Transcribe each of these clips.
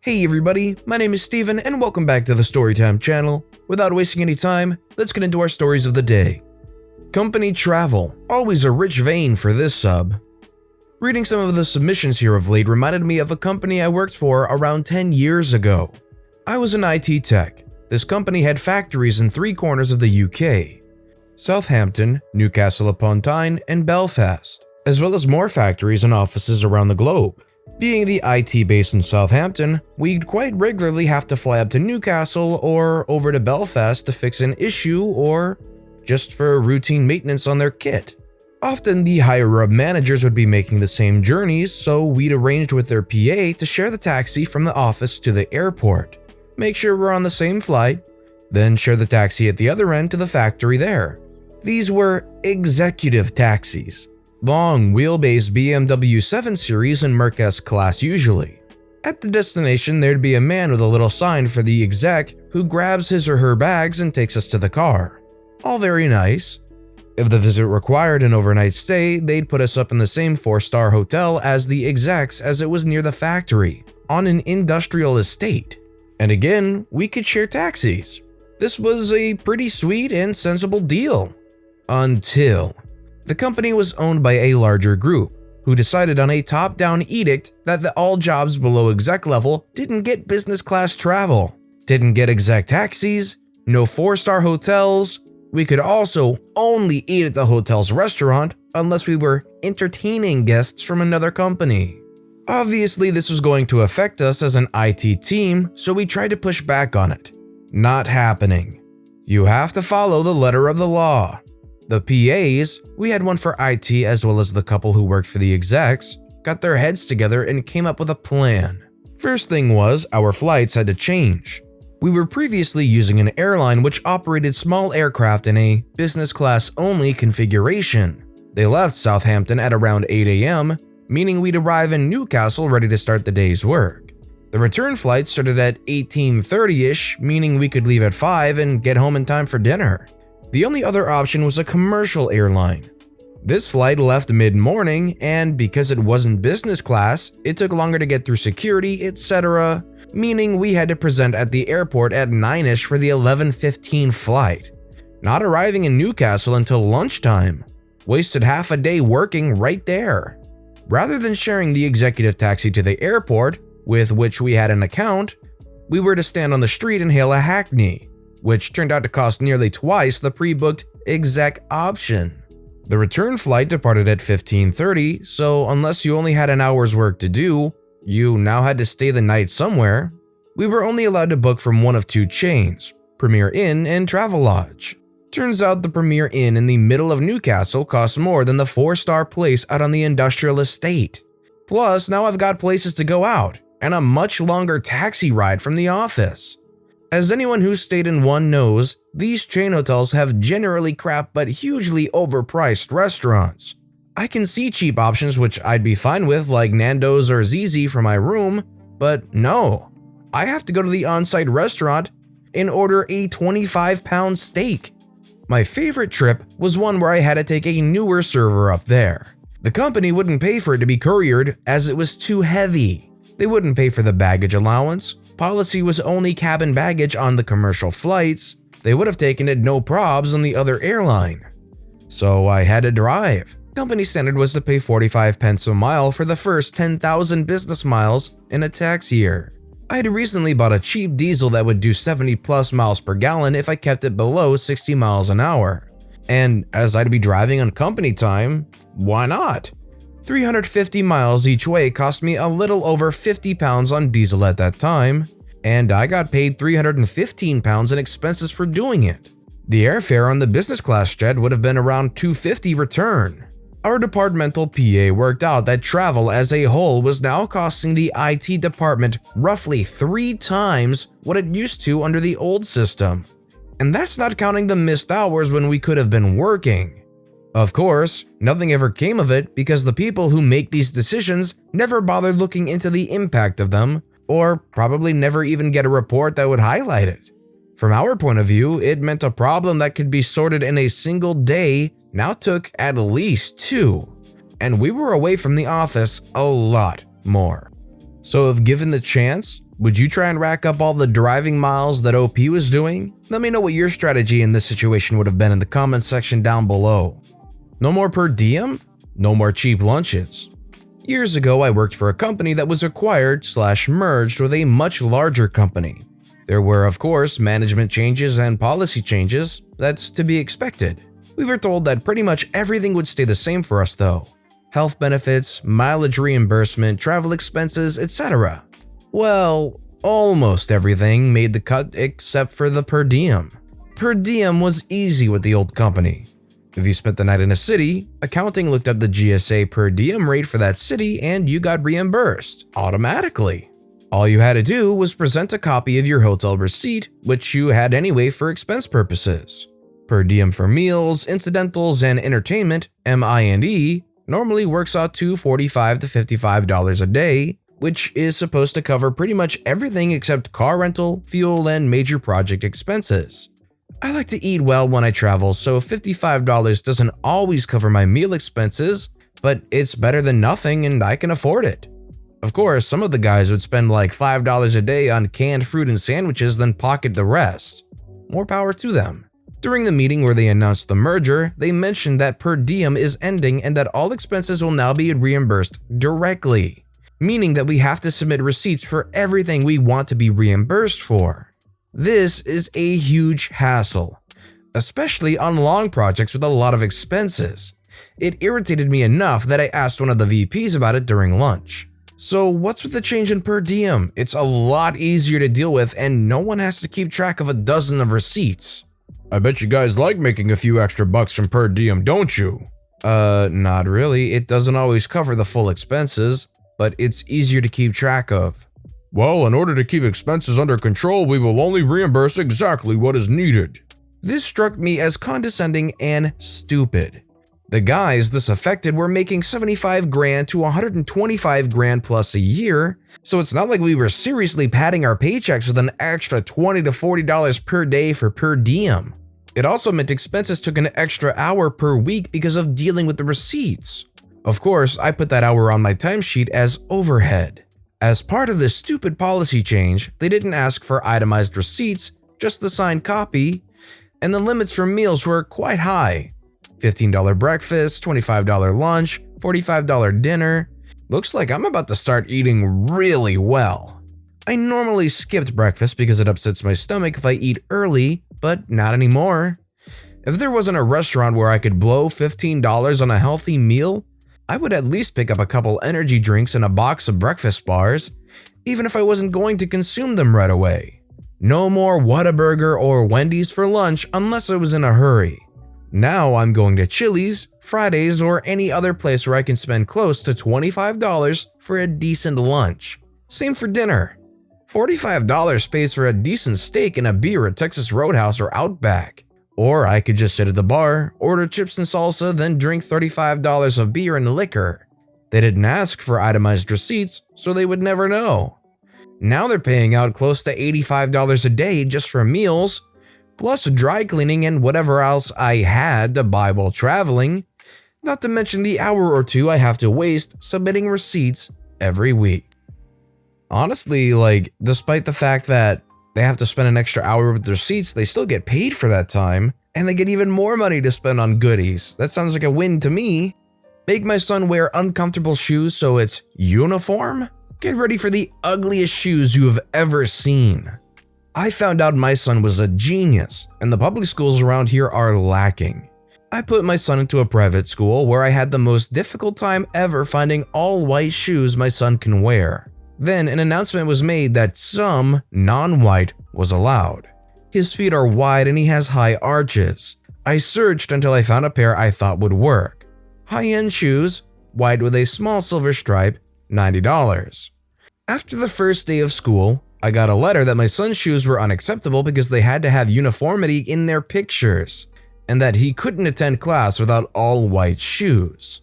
Hey everybody, my name is Steven and welcome back to the Storytime channel. Without wasting any time, let's get into our stories of the day. Company travel, always a rich vein for this sub. Reading some of the submissions here of late reminded me of a company I worked for around 10 years ago. I was an IT tech. This company had factories in 3 corners of the UK: Southampton, Newcastle upon Tyne, and Belfast, as well as more factories and offices around the globe. Being the IT base in Southampton, we'd quite regularly have to fly up to Newcastle or over to Belfast to fix an issue or just for routine maintenance on their kit. Often the higher-up managers would be making the same journeys, so we'd arranged with their PA to share the taxi from the office to the airport, make sure we're on the same flight, then share the taxi at the other end to the factory there. These were executive taxis. Long wheelbase BMW 7 Series and Merc S class usually. At the destination there'd be a man with a little sign for the exec who grabs his or her bags and takes us to the car. All very nice. If the visit required an overnight stay, they'd put us up in the same 4-star hotel as the execs as it was near the factory, on an industrial estate. And again, we could share taxis. This was a pretty sweet and sensible deal. Until the company was owned by a larger group, who decided on a top-down edict that all jobs below exec level didn't get business class travel, didn't get exec taxis, no 4-star hotels. We could also only eat at the hotel's restaurant unless we were entertaining guests from another company. Obviously, this was going to affect us as an IT team, so we tried to push back on it. Not happening. You have to follow the letter of the law. The PAs, we had one for IT as well as the couple who worked for the execs, got their heads together and came up with a plan. First thing was, our flights had to change. We were previously using an airline which operated small aircraft in a business class only configuration. They left Southampton at around 8 AM, meaning we'd arrive in Newcastle ready to start the day's work. The return flight started at 18:30ish, meaning we could leave at 5 and get home in time for dinner. The only other option was a commercial airline. This flight left mid-morning, and because it wasn't business class, it took longer to get through security, etc., meaning we had to present at the airport at 9ish for the 11:15 flight, not arriving in Newcastle until lunchtime. Wasted half a day working right there. Rather than sharing the executive taxi to the airport, with which we had an account, we were to stand on the street and hail a hackney, which turned out to cost nearly twice the pre-booked exec option. The return flight departed at 15:30, so unless you only had an hour's work to do, you now had to stay the night somewhere. We were only allowed to book from one of 2 chains, Premier Inn and Travelodge. Turns out the Premier Inn in the middle of Newcastle costs more than the 4-star place out on the industrial estate. Plus, now I've got places to go out, and a much longer taxi ride from the office. As anyone who's stayed in one knows, these chain hotels have generally crap but hugely overpriced restaurants. I can see cheap options which I'd be fine with, like Nando's or ZZ for my room, but no. I have to go to the on-site restaurant and order a 25-pound steak. My favorite trip was one where I had to take a newer server up there. The company wouldn't pay for it to be couriered as it was too heavy. They wouldn't pay for the baggage allowance. Policy was only cabin baggage on the commercial flights. They would have taken it no probs on the other airline. So I had to drive. Company standard was to pay 45 pence a mile for the first 10,000 business miles in a tax year. I had recently bought a cheap diesel that would do 70 plus miles per gallon if I kept it below 60 miles an hour. And as I'd be driving on company time, why not? 350 miles each way cost me a little over 50 pounds on diesel at that time, and I got paid 315 pounds in expenses for doing it. The airfare on the business class jet would have been around $250 return. Our departmental PA worked out that travel as a whole was now costing the IT department roughly 3 times what it used to under the old system. And that's not counting the missed hours when we could have been working. Of course, nothing ever came of it because the people who make these decisions never bothered looking into the impact of them, or probably never even get a report that would highlight it. From our point of view, it meant a problem that could be sorted in a single day now took at least 2, and we were away from the office a lot more. So if given the chance, Would you try and rack up all the driving miles that OP was doing? Let me know what your strategy in this situation would have been in the comments section down below. No more per diem? No more cheap lunches. Years ago, I worked for a company that was acquired/merged with a much larger company. There were, of course, management changes and policy changes. That's to be expected. We were told that pretty much everything would stay the same for us though. Health benefits, mileage reimbursement, travel expenses, etc. Well, almost everything made the cut except for the per diem. Per diem was easy with the old company. If you spent the night in a city, accounting looked up the GSA per diem rate for that city and you got reimbursed automatically. All you had to do was present a copy of your hotel receipt, which you had anyway for expense purposes. Per diem for meals, incidentals, and entertainment, M.I.N.E., normally works out to $45 to $55 a day, which is supposed to cover pretty much everything except car rental, fuel, and major project expenses. I like to eat well when I travel, so $55 doesn't always cover my meal expenses, but it's better than nothing and I can afford it. Of course, some of the guys would spend like $5 a day on canned fruit and sandwiches, then pocket the rest. More power to them. During the meeting where they announced the merger, they mentioned that per diem is ending and that all expenses will now be reimbursed directly, meaning that we have to submit receipts for everything we want to be reimbursed for. This is a huge hassle, especially on long projects with a lot of expenses. It irritated me enough that I asked one of the VPs about it during lunch. So what's with the change in per diem? It's a lot easier to deal with and no one has to keep track of a dozen of receipts. I bet you guys like making a few extra bucks from per diem, don't you? Not really. It doesn't always cover the full expenses, but it's easier to keep track of. Well, in order to keep expenses under control, we will only reimburse exactly what is needed. This struck me as condescending and stupid. The guys this affected were making $75,000 to $125,000 plus a year, so it's not like we were seriously padding our paychecks with an extra $20 to $40 per day for per diem. It also meant expenses took an extra hour per week because of dealing with the receipts. Of course, I put that hour on my timesheet as overhead. As part of this stupid policy change, they didn't ask for itemized receipts, just the signed copy, and the limits for meals were quite high. $15 breakfast, $25 lunch, $45 dinner. Looks like I'm about to start eating really well. I normally skipped breakfast because it upsets my stomach if I eat early, but not anymore. If there wasn't a restaurant where I could blow $15 on a healthy meal, I would at least pick up a couple energy drinks and a box of breakfast bars, even if I wasn't going to consume them right away. No more Whataburger or Wendy's for lunch unless I was in a hurry. Now I'm going to Chili's, Fridays, or any other place where I can spend close to $25 for a decent lunch. Same for dinner. $45 pays for a decent steak and a beer at Texas Roadhouse or Outback. Or I could just sit at the bar, order chips and salsa, then drink $35 of beer and liquor. They didn't ask for itemized receipts, so they would never know. Now they're paying out close to $85 a day just for meals, plus dry cleaning and whatever else I had to buy while traveling, not to mention the hour or two I have to waste submitting receipts every week. Honestly, despite the fact that they have to spend an extra hour with receipts, they still get paid for that time, and they get even more money to spend on goodies. That sounds like a win to me. Make my son wear uncomfortable shoes so it's uniform? Get ready for the ugliest shoes you have ever seen. I found out my son was a genius, and the public schools around here are lacking. I put my son into a private school where I had the most difficult time ever finding all white shoes my son can wear. Then an announcement was made that some non-white was allowed. His feet are wide and he has high arches. I searched until I found a pair I thought would work. High-end shoes, white with a small silver stripe, $90. After the first day of school, I got a letter that my son's shoes were unacceptable because they had to have uniformity in their pictures, and that he couldn't attend class without all white shoes.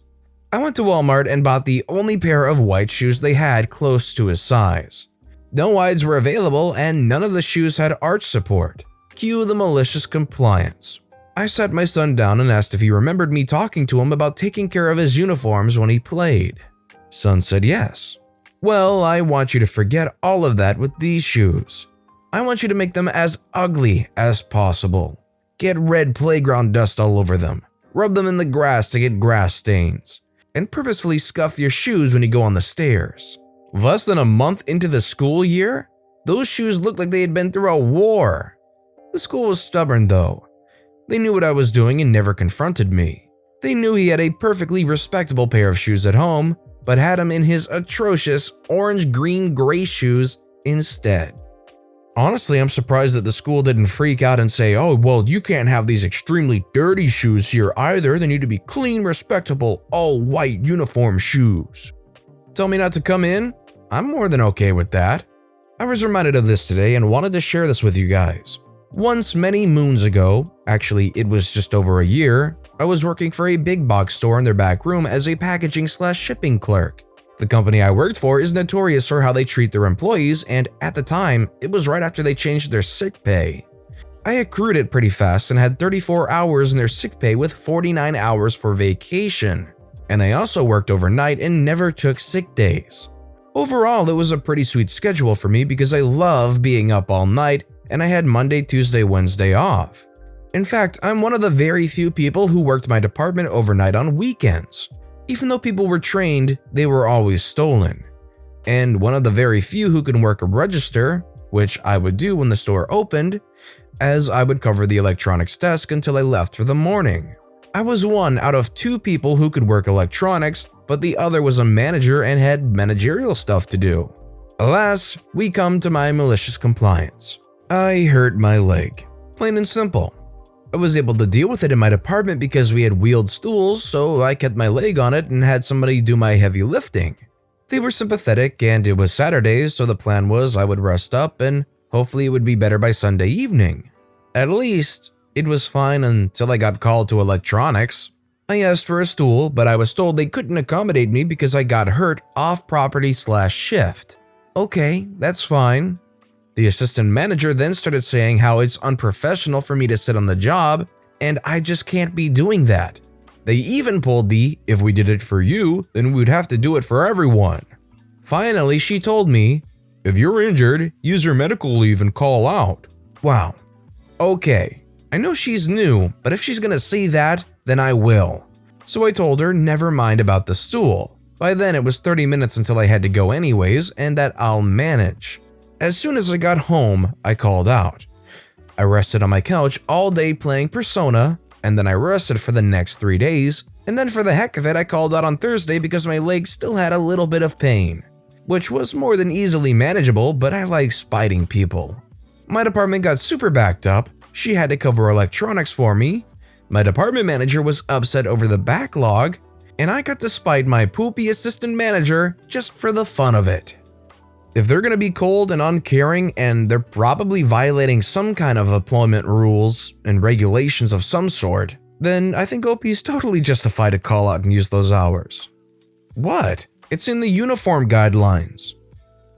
I went to Walmart and bought the only pair of white shoes they had close to his size. No wides were available and none of the shoes had arch support. Cue the malicious compliance. I sat my son down and asked if he remembered me talking to him about taking care of his uniforms when he played. Son said yes. Well, I want you to forget all of that with these shoes. I want you to make them as ugly as possible. Get red playground dust all over them. Rub them in the grass to get grass stains. And purposefully scuff your shoes when you go on the stairs. Less than a month into the school year, those shoes looked like they had been through a war. The school was stubborn though. They knew what I was doing and never confronted me. They knew he had a perfectly respectable pair of shoes at home, but had him in his atrocious orange, green, gray shoes instead. Honestly, I'm surprised that the school didn't freak out and say, "Oh, well, you can't have these extremely dirty shoes here either. They need to be clean, respectable, all-white uniform shoes." Tell me not to come in? I'm more than okay with that. I was reminded of this today and wanted to share this with you guys. Once many moons ago, actually it was just over a year, I was working for a big box store in their back room as a packaging/shipping clerk. The company I worked for is notorious for how they treat their employees, and at the time, it was right after they changed their sick pay. I accrued it pretty fast and had 34 hours in their sick pay with 49 hours for vacation. And I also worked overnight and never took sick days. Overall, it was a pretty sweet schedule for me because I love being up all night, and I had Monday, Tuesday, Wednesday off. In fact, I'm one of the very few people who worked my department overnight on weekends. Even though people were trained, they were always stolen. And one of the very few who could work a register, which I would do when the store opened, as I would cover the electronics desk until I left for the morning. I was one out of 2 people who could work electronics, but the other was a manager and had managerial stuff to do. Alas, we come to my malicious compliance. I hurt my leg. Plain and simple. I was able to deal with it in my department because we had wheeled stools, so I kept my leg on it and had somebody do my heavy lifting. They were sympathetic and it was Saturday, so the plan was I would rest up and hopefully it would be better by Sunday evening. At least, it was fine until I got called to electronics. I asked for a stool, but I was told they couldn't accommodate me because I got hurt off-property/shift. Okay, that's fine. The assistant manager then started saying how it's unprofessional for me to sit on the job, and I just can't be doing that. They even pulled the, "if we did it for you, then we'd have to do it for everyone." Finally, she told me, "If you're injured, use your medical leave and call out." Wow. Okay, I know she's new, but if she's gonna say that, then I will. So I told her never mind about the stool. By then it was 30 minutes until I had to go anyways, and that I'll manage. As soon as I got home, I called out. I rested on my couch all day playing Persona, and then I rested for the next 3 days, and then for the heck of it I called out on Thursday because my leg still had a little bit of pain, which was more than easily manageable, but I like spiting people. My department got super backed up, she had to cover electronics for me, my department manager was upset over the backlog, and I got to spite my poopy assistant manager just for the fun of it. If they're gonna be cold and uncaring and they're probably violating some kind of employment rules and regulations of some sort, then I think OP is totally justified to call out and use those hours. What? It's in the uniform guidelines.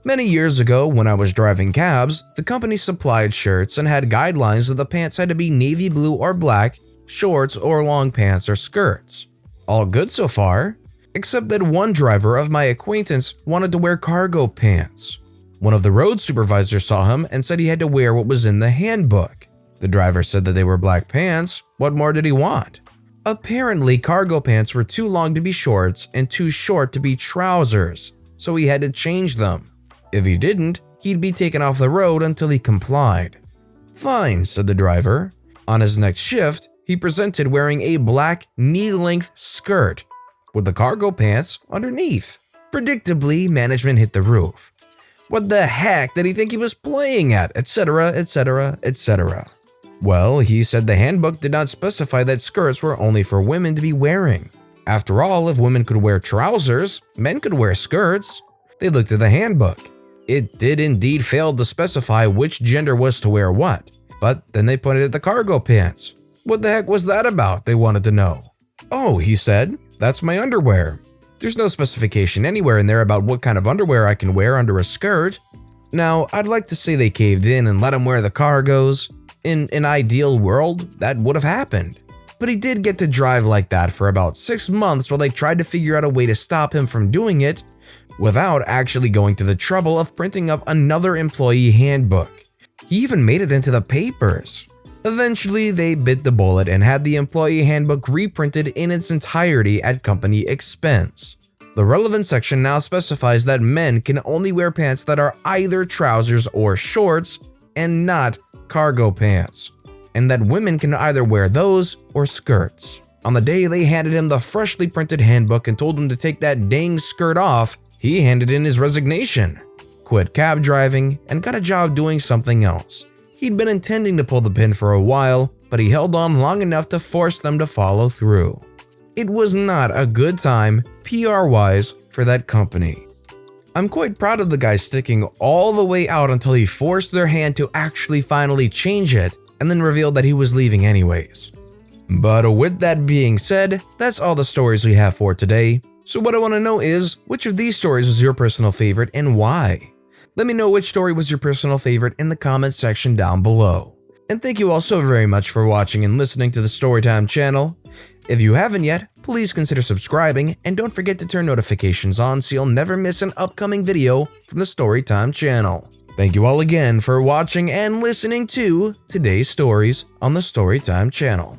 Many years ago, when I was driving cabs, the company supplied shirts and had guidelines that the pants had to be navy blue or black, shorts or long pants or skirts. All good so far. Except that one driver of my acquaintance wanted to wear cargo pants. One of the road supervisors saw him and said he had to wear what was in the handbook. The driver said that they were black pants. What more did he want? Apparently, cargo pants were too long to be shorts and too short to be trousers, so he had to change them. If he didn't, he'd be taken off the road until he complied. Fine, said the driver. On his next shift, he presented wearing a black knee-length skirt with the cargo pants underneath. Predictably, management hit the roof. What the heck did he think he was playing at, etc., etc., etc. Well, he said the handbook did not specify that skirts were only for women to be wearing. After all, if women could wear trousers, men could wear skirts. They looked at the handbook. It did indeed fail to specify which gender was to wear what, but then they pointed at the cargo pants. What the heck was that about, they wanted to know. Oh, he said, that's my underwear. There's no specification anywhere in there about what kind of underwear I can wear under a skirt. Now, I'd like to say they caved in and let him wear the cargos. In an ideal world, that would have happened. But he did get to drive like that for about 6 months while they tried to figure out a way to stop him from doing it, without actually going to the trouble of printing up another employee handbook. He even made it into the papers. Eventually, they bit the bullet and had the employee handbook reprinted in its entirety at company expense. The relevant section now specifies that men can only wear pants that are either trousers or shorts and not cargo pants, and that women can either wear those or skirts. On the day they handed him the freshly printed handbook and told him to take that dang skirt off, he handed in his resignation, quit cab driving, and got a job doing something else. He'd been intending to pull the pin for a while, but he held on long enough to force them to follow through. It was not a good time, PR-wise, for that company. I'm quite proud of the guy sticking all the way out until he forced their hand to actually finally change it, and then revealed that he was leaving anyways. But with that being said, that's all the stories we have for today. So what I want to know is, which of these stories was your personal favorite and why? Let me know which story was your personal favorite in the comments section down below. And thank you all so very much for watching and listening to the Storytime channel. If you haven't yet, please consider subscribing and don't forget to turn notifications on so you'll never miss an upcoming video from the Storytime channel. Thank you all again for watching and listening to today's stories on the Storytime channel.